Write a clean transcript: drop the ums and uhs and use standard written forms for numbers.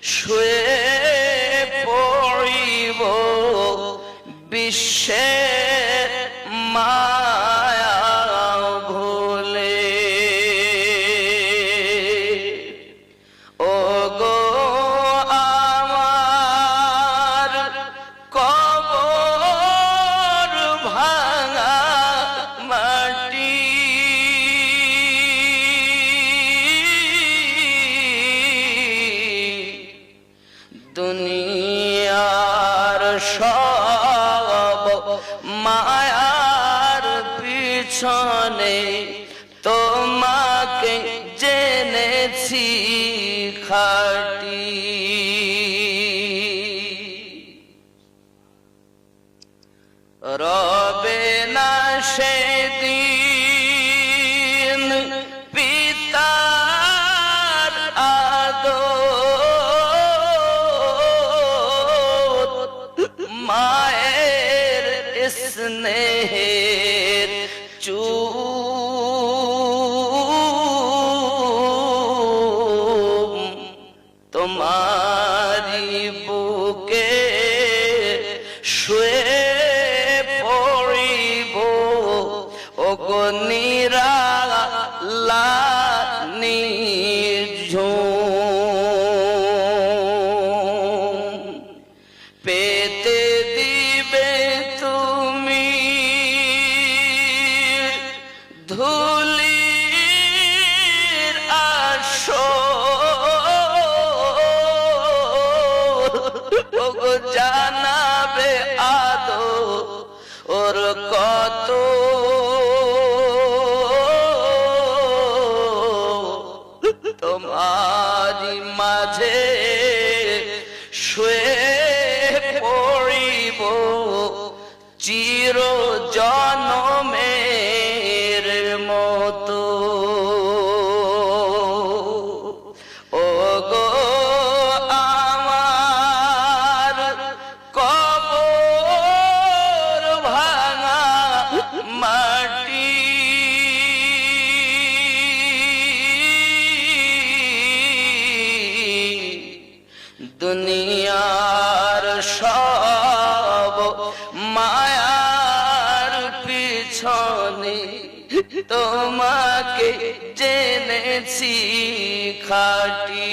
শুয়ে পড়িব বিশ্বের মায়া ভুলে। ও গো আমার কবর ভাঙা মাটি, দুনিয়ার সব মায়ার পিছনে তোমাকে জেনেছি খাঁটি। রবে না সেদিন পিতার আদর, মায়ের স্নেহের চুম, তোমারি বুকে শুয়ে পড়িব ও গো নিরালা নিঝুম। পেতে দিবে তুমি ধুলির আসর, ও গো জানাবে আদো ওর কত তোমারি মাঝে শুয়ে পড়িব চির জনমের মতো। ও গো আমার কবর ভাঙা মাটি, দুনিয়ার সব মায়ার পিছনে তোমাকে জেনেছি খাঁটি।